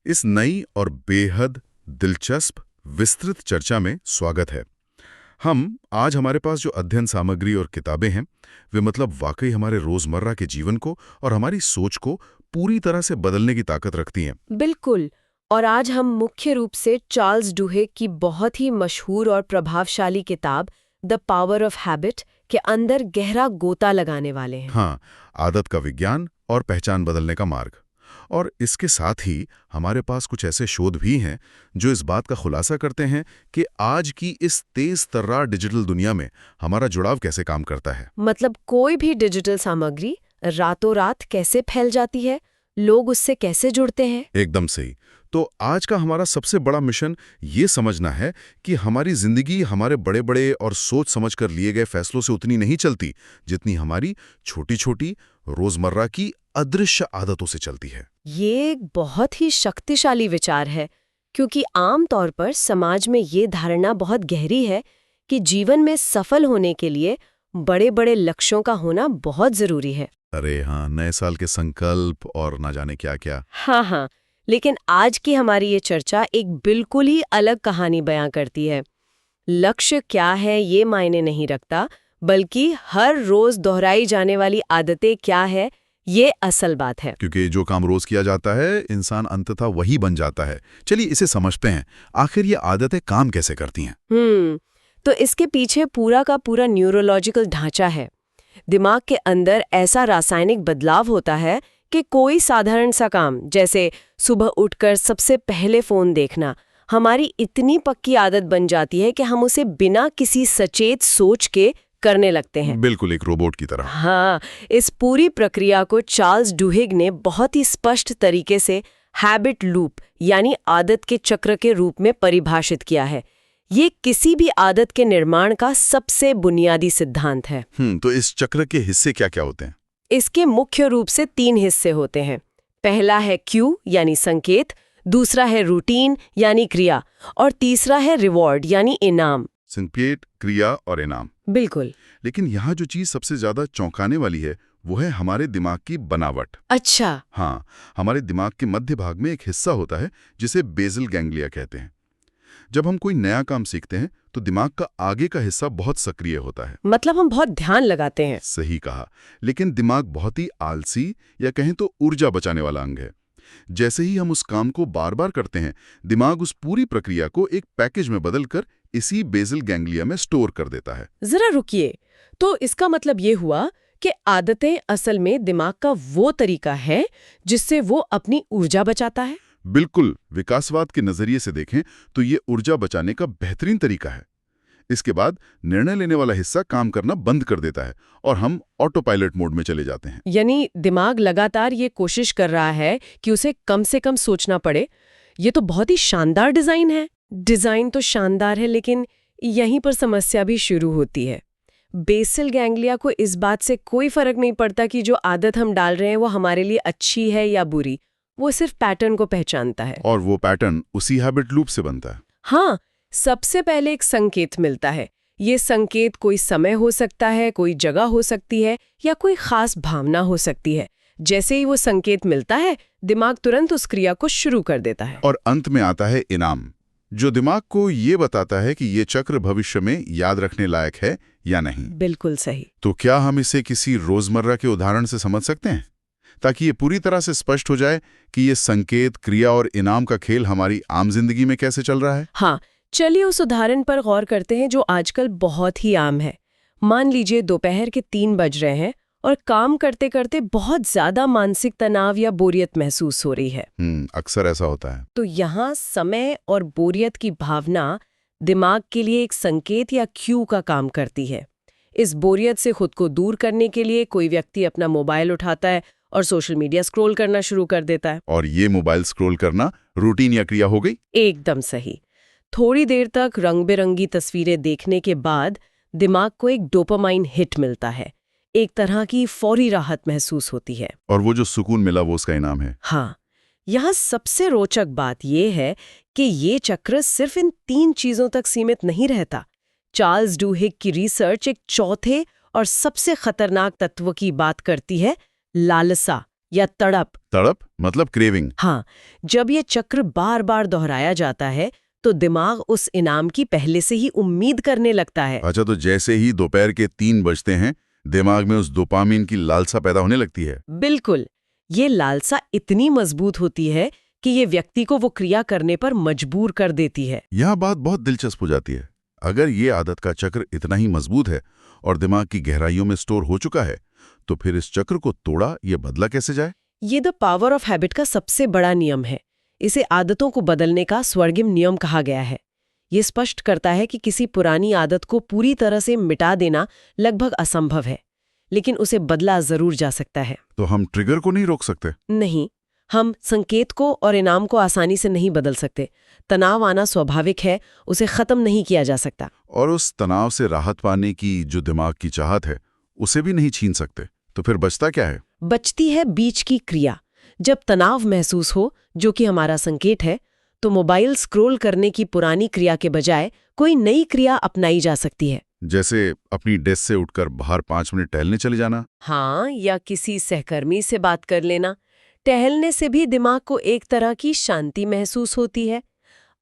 इस नई और बेहद दिलचस्प विस्तृत चर्चा में स्वागत है। हम आज हमारे पास जो अध्ययन सामग्री और किताबें हैं, वे मतलब वाकई हमारे रोजमर्रा के जीवन को और हमारी सोच को पूरी तरह से बदलने की ताकत रखती हैं। बिल्कुल। और आज हम मुख्य रूप से चार्ल्स डुहेग की बहुत ही मशहूर और प्रभावशाली किताब द पावर ऑफ हैबिट के अंदर गहरा गोता लगाने वाले हैं। हाँ, आदत का विज्ञान और पहचान बदलने का मार्ग। और इसके साथ ही हमारे पास कुछ ऐसे शोध भी हैं जो इस बात का खुलासा करते हैं कि आज की इस तेज तर्रार डिजिटल दुनिया में हमारा जुड़ाव कैसे काम करता है। मतलब कोई भी डिजिटल सामग्री रातों रात कैसे फैल जाती है, लोग उससे कैसे जुड़ते हैं। एकदम सही। तो आज का हमारा सबसे बड़ा मिशन ये समझना है कि हमारी जिंदगी हमारे बड़े बड़े और सोच समझकर लिए गए फैसलों से उतनी नहीं चलती जितनी हमारी छोटी छोटी रोजमर्रा की अदृश्य आदतों से चलती है। ये एक बहुत ही शक्तिशाली विचार है, क्योंकि आम तौर पर समाज में ये धारणा बहुत गहरी है कि जीवन में सफल होने के लिए बड़े बड़े लक्ष्यों का होना बहुत जरूरी है। अरे हाँ, नए साल के संकल्प और ना जाने क्या क्या। हाँ, लेकिन आज की हमारी ये चर्चा एक बिल्कुल ही अलग कहानी बयां करती है। लक्ष्य क्या है ये मायने नहीं रखता, बल्कि हर रोज दोहराई जाने वाली आदतें क्या है, ये असल बात है। क्योंकि जो काम रोज किया जाता है, इंसान अंततः वही बन जाता है। चलिए इसे समझते हैं। आखिर ये आदतें काम कैसे करती हैं? तो इसके पीछे पूरा का पूरा न्यूरोलॉजिकल ढांचा है। दिमाग के अंदर ऐसा रासायनिक बदलाव होता है कि कोई साधारण सा काम, जैसे सुबह उठकर सबसे पहले फोन देखना, हमारी इतनी पक्की आदत बन जाती है कि हम उसे बिना किसी सचेत सोच के करने लगते हैं। बिल्कुल एक रोबोट की तरह। हाँ, इस पूरी प्रक्रिया को चार्ल्स डुहिग ने बहुत ही स्पष्ट तरीके से हैबिट लूप यानी आदत के चक्र के रूप में परिभाषित किया है। ये किसी भी आदत के निर्माण का सबसे बुनियादी सिद्धांत है। तो इस चक्र के हिस्से क्या-क्या होते हैं? इसके मुख्य रूप से 3 हिस्से होते हैं। पहला है क्यू यानी संकेत, दूसरा है रूटीन यानी क्रिया, और तीसरा है रिवॉर्ड यानी इनाम। संकेत, क्रिया और इनाम। बिल्कुल। लेकिन यहाँ जो चीज सबसे ज्यादा चौंकाने वाली है वो है हमारे दिमाग की बनावट। अच्छा। हाँ, हमारे दिमाग के मध्य भाग में एक हिस्सा होता है जिसे बेसल गैंग्लिया कहते हैं। जब हम कोई नया काम सीखते हैं तो दिमाग का आगे का हिस्सा बहुत सक्रिय होता है। मतलब हम बहुत ध्यान लगाते हैं। सही कहा। लेकिन दिमाग बहुत ही आलसी या कहें तो ऊर्जा बचाने वाला अंग है। जैसे ही हम उस काम को बार बार करते हैं, दिमाग उस पूरी प्रक्रिया को एक पैकेज में बदलकर इसी बेसल गैंग्लिया में स्टोर कर देता है। जरा रुकिए, तो इसका मतलब ये हुआ कि आदतें असल में दिमाग का वो तरीका है जिससे वो अपनी ऊर्जा बचाता है। बिल्कुल। विकासवाद के नजरिए से देखें तो ये ऊर्जा बचाने का बेहतरीन तरीका है। इसके बाद निर्णय लेने वाला हिस्सा काम करना बंद कर देता है और हम ऑटो पायलट मोड में चले जाते हैं। यानी दिमाग लगातार ये कोशिश कर रहा है कि उसे कम से कम सोचना पड़े। ये तो बहुत ही शानदार डिजाइन है। डिजाइन तो शानदार है, लेकिन यहीं पर समस्या भी शुरू होती है। बेसल गैंग्लिया को इस बात से कोई फर्क नहीं पड़ता कि जो आदत हम डाल रहे हैं वो हमारे लिए अच्छी है या बुरी। वो सिर्फ पैटर्न को पहचानता है। और वो पैटर्न उसी हैबिट लूप से बनता है। हाँ, सबसे पहले एक संकेत मिलता है। ये संकेत कोई समय हो सकता है, कोई जगह हो सकती है, या कोई खास भावना हो सकती है। जैसे ही वो संकेत मिलता है, दिमाग तुरंत उस क्रिया को शुरू कर देता है। और अंत में आता है इनाम, जो दिमाग को ये बताता है कि ये चक्र भविष्य में याद रखने लायक है या नहीं। बिल्कुल सही। तो क्या हम इसे किसी रोजमर्रा के उदाहरण से समझ सकते हैं, ताकि ये पूरी तरह से स्पष्ट हो जाए कि ये संकेत, क्रिया और इनाम का खेल हमारी आम जिंदगी में कैसे चल रहा है? हाँ, चलिए उस उदाहरण पर गौर करते हैं जो आजकल बहुत ही आम है। मान लीजिए दोपहर के 3 बज रहे हैं और काम करते करते बहुत ज्यादा मानसिक तनाव या बोरियत महसूस हो रही है। अक्सर ऐसा होता है। तो यहाँ समय और बोरियत की भावना दिमाग के लिए एक संकेत या क्यू का काम करती है। इस बोरियत से खुद को दूर करने के लिए कोई व्यक्ति अपना मोबाइल उठाता है और सोशल मीडिया स्क्रॉल करना शुरू कर देता है। और ये मोबाइल स्क्रॉल करना रूटीन या क्रिया हो गई? एकदम सही। थोड़ी देर तक रंग बिरंगी तस्वीरें देखने के बाद दिमाग को एक डोपामाइन हिट मिलता है। एक तरह की फौरी राहत महसूस होती है। और वो जो सुकून मिला वो उसका इनाम है। हाँ, यहाँ सबसे रोचक बात यह है कि ये चक्र सिर्फ इन 3 चीजों तक सीमित नहीं रहता। चार्ल्स डुहिग की रिसर्च एक चौथे और सबसे खतरनाक तत्व की बात करती है, लालसा या तड़प। तड़प मतलब क्रेविंग। हाँ, जब ये चक्र बार बार दोहराया जाता है तो दिमाग उस इनाम की पहले से ही उम्मीद करने लगता है। अच्छा, तो जैसे ही दोपहर के 3 बजते हैं दिमाग में उस डोपामिन की लालसा पैदा होने लगती है। बिल्कुल, ये लालसा इतनी मजबूत होती है कि ये व्यक्ति को वो क्रिया करने पर मजबूर कर देती है। यह बात बहुत दिलचस्प हो जाती है। अगर ये आदत का चक्र इतना ही मजबूत है और दिमाग की गहराइयों में स्टोर हो चुका है, तो फिर इस चक्र को तोड़ा या बदला कैसे जाए? ये द पावर ऑफ हैबिट का सबसे बड़ा नियम है। इसे आदतों को बदलने का स्वर्गिम नियम कहा गया है। ये स्पष्ट करता है कि किसी पुरानी आदत को पूरी तरह से मिटा देना लगभग असंभव है, लेकिन उसे बदला जरूर जा सकता है। तो हम ट्रिगर को नहीं रोक सकते? नहीं, हम संकेत को और इनाम को आसानी से नहीं बदल सकते। तनाव आना स्वाभाविक है, उसे खत्म नहीं किया जा सकता। और उस तनाव से राहत पाने की जो दिमाग की चाहत है, उसे भी नहीं छीन सकते। तो फिर बचता क्या है? बचती है बीच की क्रिया। जब तनाव महसूस हो, जो कि हमारा संकेत है, तो मोबाइल स्क्रॉल करने की पुरानी क्रिया के बजाय कोई नई क्रिया अपनाई जा सकती है। जैसे अपनी डेस्क से उठकर बाहर 5 मिनट टहलने चले जाना। हाँ, या किसी सहकर्मी से बात कर लेना। टहलने से भी दिमाग को एक तरह की शांति महसूस होती है।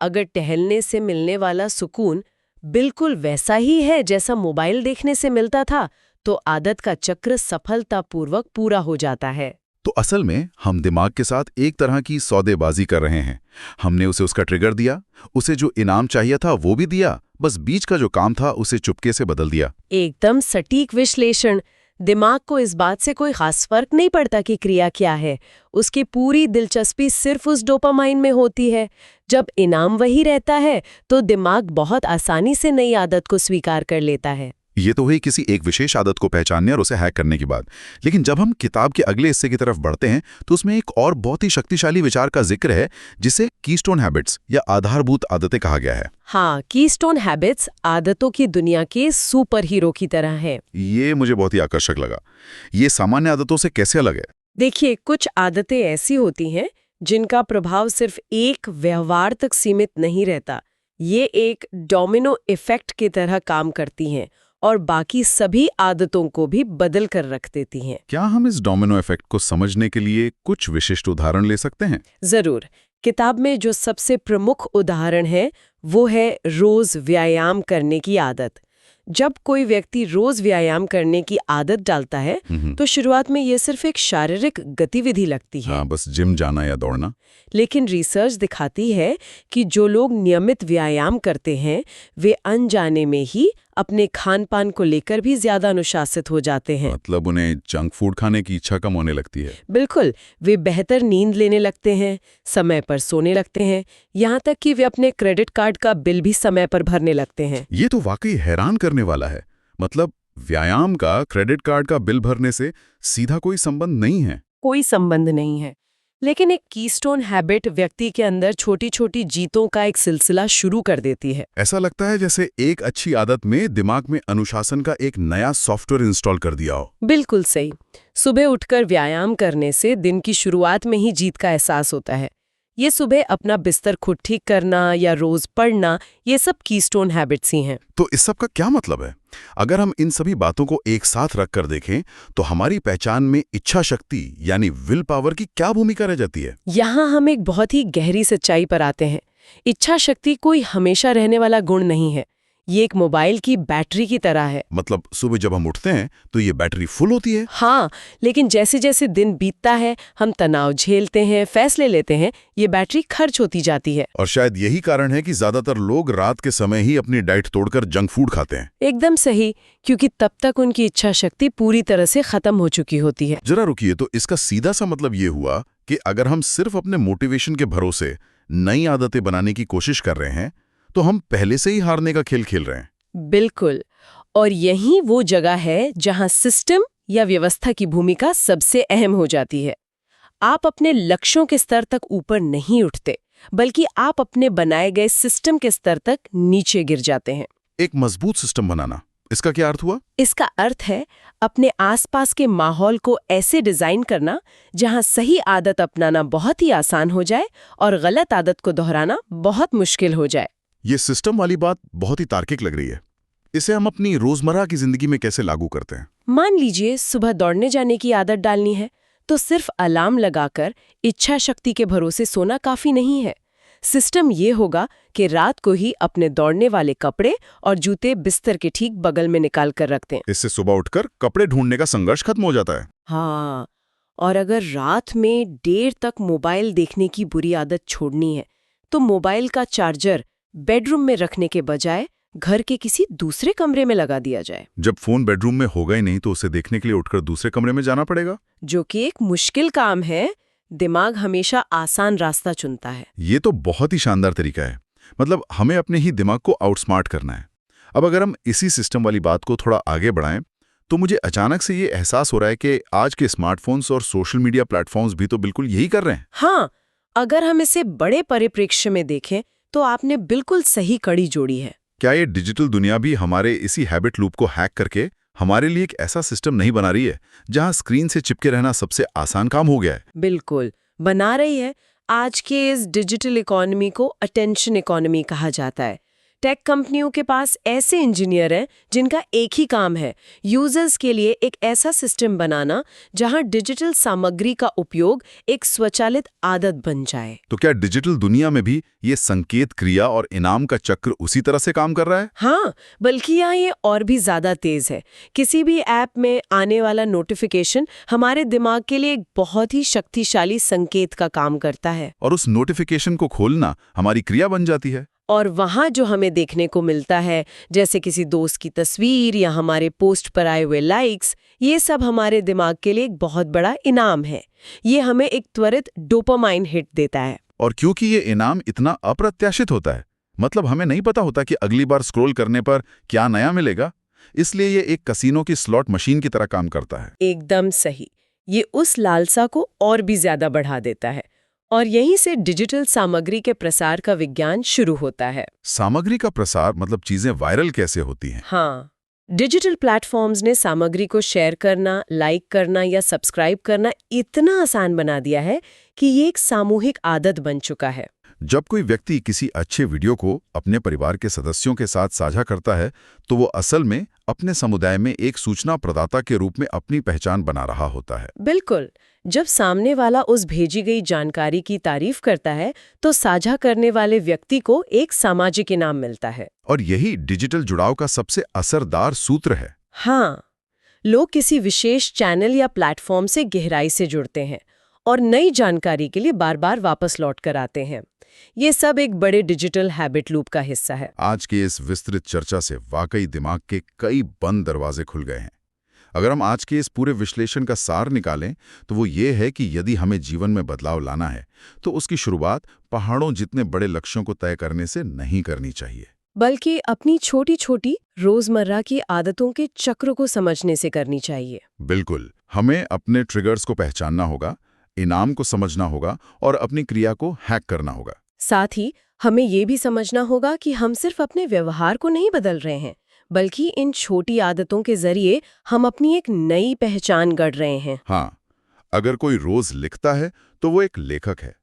अगर टहलने से मिलने वाला सुकून बिल्कुल वैसा ही है जैसा मोबाइल देखने से मिलता था, तो आदत का चक्र सफलतापूर्वक पूरा हो जाता है। तो असल में हम दिमाग के साथ एक तरह की सौदेबाजी कर रहे हैं। हमने उसे उसका ट्रिगर दिया, उसे जो इनाम चाहिए था वो भी दिया, बस बीच का जो काम था उसे चुपके से बदल दिया। एकदम सटीक विश्लेषण। दिमाग को इस बात से कोई खास फर्क नहीं पड़ता कि क्रिया क्या है। उसकी पूरी दिलचस्पी सिर्फ उस डोपामाइन में होती है। जब इनाम वही रहता है तो दिमाग बहुत आसानी से नई आदत को स्वीकार कर लेता है। ये तो हुई किसी एक विशेष आदत को पहचानने और उसे हैक करने की बात। लेकिन जब हम किताब के अगले हिस्से की तरफ बढ़ते हैं तो उसमें एक और बहुत ही शक्तिशाली विचार का जिक्र है, जिसे कीस्टोन हैबिट्स या आधारभूत आदतें कहा गया है। हाँ, कीस्टोन हैबिट्स आदतों की दुनिया के सुपर हीरो की तरह है। ये मुझे बहुत ही आकर्षक लगा। ये सामान्य आदतों से कैसे अलग है? देखिए, कुछ आदतें ऐसी होती हैं जिनका प्रभाव सिर्फ एक व्यवहार तक सीमित नहीं रहता। ये एक डोमिनो इफेक्ट की तरह काम करती हैं और बाकी सभी आदतों को भी बदल कर रख देती हैं। क्या हम इस डोमिनो इफेक्ट को समझने के लिए कुछ विशिष्ट उदाहरण ले सकते हैं? जरूर। किताब में जो सबसे प्रमुख उदाहरण है वो है रोज व्यायाम करने की आदत। जब कोई व्यक्ति रोज व्यायाम करने की आदत डालता है तो शुरुआत में ये सिर्फ एक शारीरिक गतिविधि लगती है। हाँ, बस जिम जाना या दौड़ना। लेकिन रिसर्च दिखाती है कि जो लोग नियमित व्यायाम करते हैं वे अनजाने में ही अपने खान पान को लेकर भी ज्यादा अनुशासित हो जाते हैं। मतलब उन्हें जंक फूड खाने की इच्छा कम होने लगती है। बिल्कुल, वे बेहतर नींद लेने लगते हैं, समय पर सोने लगते हैं, यहाँ तक कि वे अपने क्रेडिट कार्ड का बिल भी समय पर भरने लगते हैं। ये तो वाकई हैरान करने वाला है। मतलब व्यायाम का क्रेडिट कार्ड का बिल भरने से सीधा कोई संबंध नहीं है। कोई संबंध नहीं है, लेकिन एक कीस्टोन हैबिट व्यक्ति के अंदर छोटी छोटी जीतों का एक सिलसिला शुरू कर देती है। ऐसा लगता है जैसे एक अच्छी आदत में दिमाग में अनुशासन का एक नया सॉफ्टवेयर इंस्टॉल कर दिया हो। बिल्कुल सही। सुबह उठकर व्यायाम करने से दिन की शुरुआत में ही जीत का एहसास होता है। ये सुबह अपना बिस्तर खुद ठीक करना या रोज पढ़ना, ये सब कीस्टोन हैबिट्स ही हैं। तो इस सब का क्या मतलब है? अगर हम इन सभी बातों को एक साथ रख कर देखें तो हमारी पहचान में इच्छा शक्ति यानी विल पावर की क्या भूमिका रह जाती है? यहाँ हम एक बहुत ही गहरी सच्चाई पर आते हैं। इच्छा शक्ति कोई हमेशा रहने वाला गुण नहीं है। ये एक मोबाइल की बैटरी की तरह है। मतलब सुबह जब हम उठते हैं तो ये बैटरी फुल होती है। हाँ, लेकिन जैसे जैसे दिन बीतता है, हम तनाव झेलते हैं, फैसले लेते हैं, ये बैटरी खर्च होती जाती है। और शायद यही कारण है कि ज्यादातर लोग रात के समय ही अपनी डाइट तोड़कर जंक फूड खाते हैं। एकदम सही, क्योंकि तब तक उनकी इच्छा शक्ति पूरी तरह से खत्म हो चुकी होती है। जरा रुकिए, तो इसका सीधा सा मतलब ये हुआ कि अगर हम सिर्फ अपने मोटिवेशन के भरोसे नई आदतें बनाने की कोशिश कर रहे हैं तो हम पहले से ही हारने का खेल खेल रहे हैं। बिल्कुल, और यही वो जगह है जहां सिस्टम या व्यवस्था की भूमिका सबसे अहम हो जाती है। आप अपने लक्ष्यों के स्तर तक ऊपर नहीं उठते, बल्कि आप अपने बनाए गए सिस्टम के स्तर तक नीचे गिर जाते हैं। एक मजबूत सिस्टम बनाना, इसका क्या अर्थ हुआ? इसका अर्थ है अपने आसपास के माहौल को ऐसे डिजाइन करना जहां सही आदत अपनाना बहुत ही आसान हो जाए और गलत आदत को दोहराना बहुत मुश्किल हो जाए। ये सिस्टम वाली बात बहुत ही तार्किक लग रही है। इसे हम अपनी रोजमर्रा की जिंदगी में कैसे लागू करते हैं? मान लीजिए सुबह दौड़ने जाने की आदत डालनी है, तो सिर्फ अलार्म लगाकर इच्छा शक्ति के भरोसे सोना काफी नहीं है। सिस्टम ये होगा कि रात को ही अपने दौड़ने वाले कपड़े और जूते बिस्तर के ठीक बगल में निकाल कर रख दें। इससे सुबह उठकर कपड़े ढूंढने का संघर्ष खत्म हो जाता है। हाँ, और अगर रात में देर तक मोबाइल देखने की बुरी आदत छोड़नी है तो मोबाइल का चार्जर बेडरूम में रखने के बजाय घर के किसी दूसरे कमरे में लगा दिया जाए। जब फोन बेडरूम में होगा ही नहीं तो उसे देखने के लिए उठकर दूसरे कमरे में जाना पड़ेगा, जो कि एक मुश्किल काम है। दिमाग हमेशा आसान रास्ता चुनता है। ये तो बहुत ही शानदार तरीका है। मतलब हमें अपने ही दिमाग को आउटस्मार्ट करना है। अब अगर हम इसी सिस्टम वाली बात को थोड़ा आगे बढ़ाएं तो मुझे अचानक से ये एहसास हो रहा है कि आज के स्मार्टफोन्स और सोशल मीडिया प्लेटफॉर्म्स भी तो बिल्कुल यही कर रहे हैं। हाँ, अगर हम इसे बड़े परिप्रेक्ष्य में देखें तो आपने बिल्कुल सही कड़ी जोड़ी है। क्या ये डिजिटल दुनिया भी हमारे इसी हैबिट लूप को हैक करके हमारे लिए एक ऐसा सिस्टम नहीं बना रही है जहां स्क्रीन से चिपके रहना सबसे आसान काम हो गया है? बिल्कुल बना रही है। आज के इस डिजिटल इकोनॉमी को अटेंशन इकोनॉमी कहा जाता है। टेक कंपनियों के पास ऐसे इंजीनियर हैं जिनका एक ही काम है, यूजर्स के लिए एक ऐसा सिस्टम बनाना जहां डिजिटल सामग्री का उपयोग एक स्वचालित आदत बन जाए। तो क्या डिजिटल दुनिया में भी ये संकेत, क्रिया और इनाम का चक्र उसी तरह से काम कर रहा है? हाँ, बल्कि यहाँ ये और भी ज्यादा तेज है। किसी भी ऐप में आने वाला नोटिफिकेशन हमारे दिमाग के लिए एक बहुत ही शक्तिशाली संकेत का काम करता है, और उस नोटिफिकेशन को खोलना हमारी क्रिया बन जाती है। और वहाँ जो हमें देखने को मिलता है, जैसे किसी दोस्त की तस्वीर या हमारे पोस्ट पर आए हुए लाइक्स, ये सब हमारे दिमाग के लिए एक बहुत बड़ा इनाम है। ये हमें एक त्वरित डोपामाइन हिट देता है। और क्योंकि ये इनाम इतना अप्रत्याशित होता है, मतलब हमें नहीं पता होता कि अगली बार स्क्रॉल करने पर क्या नया मिलेगा, इसलिए ये एक कसीनो की स्लॉट मशीन की तरह काम करता है। एकदम सही। ये उस लालसा को और भी ज्यादा बढ़ा देता है, और यहीं से डिजिटल सामग्री के प्रसार का विज्ञान शुरू होता है। सामग्री का प्रसार मतलब चीजें वायरल कैसे होती हैं? हाँ, डिजिटल प्लेटफॉर्म्स ने सामग्री को शेयर करना, लाइक करना या सब्सक्राइब करना इतना आसान बना दिया है कि ये एक सामूहिक आदत बन चुका है। जब कोई व्यक्ति किसी अच्छे वीडियो को अपने परिवार के सदस्यों के साथ साझा करता है तो वो असल में अपने समुदाय में एक सूचना प्रदाता के रूप में अपनी पहचान बना रहा होता है। बिल्कुल। जब सामने वाला उस भेजी गई जानकारी की तारीफ करता है तो साझा करने वाले व्यक्ति को एक सामाजिक इनाम मिलता है। और यही डिजिटल जुड़ाव का सबसे असरदार सूत्र है। हाँ, लोग किसी विशेष चैनल या प्लेटफॉर्म से गहराई से जुड़ते हैं और नई जानकारी के लिए बार बार वापस लौट कर आते हैं। ये सब एक बड़े डिजिटल हैबिट लूप का हिस्सा है। आज के इस विस्तृत चर्चा से वाकई दिमाग के कई बंद दरवाजे खुल गए हैं। अगर हम आज के इस पूरे विश्लेषण का सार निकालें तो वो ये है कि यदि हमें जीवन में बदलाव लाना है तो उसकी शुरुआत पहाड़ों जितने बड़े लक्ष्यों को तय करने से नहीं करनी चाहिए, बल्कि अपनी छोटी छोटी रोजमर्रा की आदतों के चक्र को समझने से करनी चाहिए। बिल्कुल। हमें अपने ट्रिगर्स को पहचानना होगा, इनाम को समझना होगा और अपनी क्रिया को हैक करना होगा। साथ ही हमें ये भी समझना होगा कि हम सिर्फ अपने व्यवहार को नहीं बदल रहे हैं, बल्कि इन छोटी आदतों के जरिए हम अपनी एक नई पहचान गढ़ रहे हैं। हाँ, अगर कोई रोज लिखता है तो वो एक लेखक है,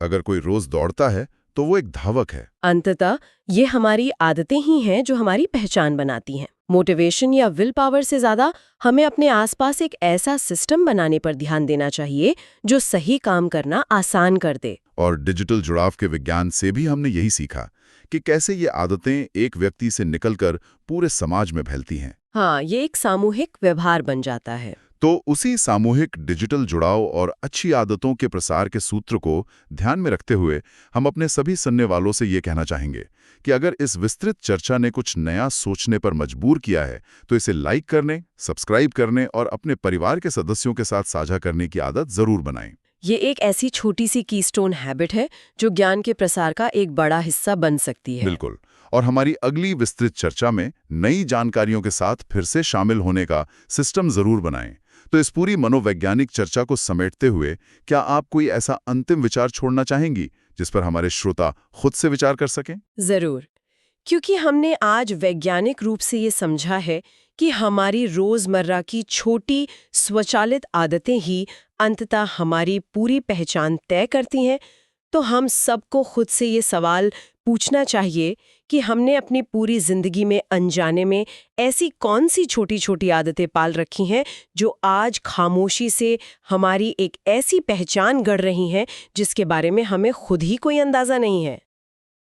अगर कोई रोज दौड़ता है तो वो एक धावक है। अंततः ये हमारी आदतें ही हैं जो हमारी पहचान बनाती हैं। मोटिवेशन या विल पावर से ज्यादा हमें अपने आसपास एक ऐसा सिस्टम बनाने पर ध्यान देना चाहिए जो सही काम करना आसान कर दे। और डिजिटल जुड़ाव के विज्ञान से भी हमने यही सीखा कि कैसे ये आदतें एक व्यक्ति से निकलकर पूरे समाज में फैलती हैं। हाँ, ये एक सामूहिक व्यवहार बन जाता है। तो उसी सामूहिक डिजिटल जुड़ाव और अच्छी आदतों के प्रसार के सूत्र को ध्यान में रखते हुए हम अपने सभी सुनने वालों से ये कहना चाहेंगे कि अगर इस विस्तृत चर्चा ने कुछ नया सोचने पर मजबूर किया है तो इसे लाइक करने, सब्सक्राइब करने और अपने परिवार के सदस्यों के साथ साझा करने की आदत जरूर बनाएं। ये एक ऐसी छोटी सी कीस्टोन हैबिट है जो ज्ञान के प्रसार का एक बड़ा हिस्सा बन सकती है। बिल्कुल। और हमारी अगली विस्तृत चर्चा में नई जानकारियों के साथ फिर से शामिल होने का सिस्टम जरूर बनाएं। तो इस पूरी मनोवैज्ञानिक चर्चा को समेटते हुए क्या आप कोई ऐसा अंतिम विचार छोड़ना चाहेंगी जिस पर हमारे श्रोता खुद से विचार कर सकें? जरूर, क्योंकि हमने आज वैज्ञानिक रूप से ये समझा है कि हमारी रोजमर्रा की छोटी स्वचालित आदतें ही अंततः हमारी पूरी पहचान तय करती हैं। तो हम सबको खुद से ये सवाल पूछना चाहिए कि हमने अपनी पूरी जिंदगी में अनजाने में ऐसी कौन सी छोटी छोटी आदतें पाल रखी हैं जो आज खामोशी से हमारी एक ऐसी पहचान गढ़ रही हैं जिसके बारे में हमें खुद ही कोई अंदाजा नहीं है।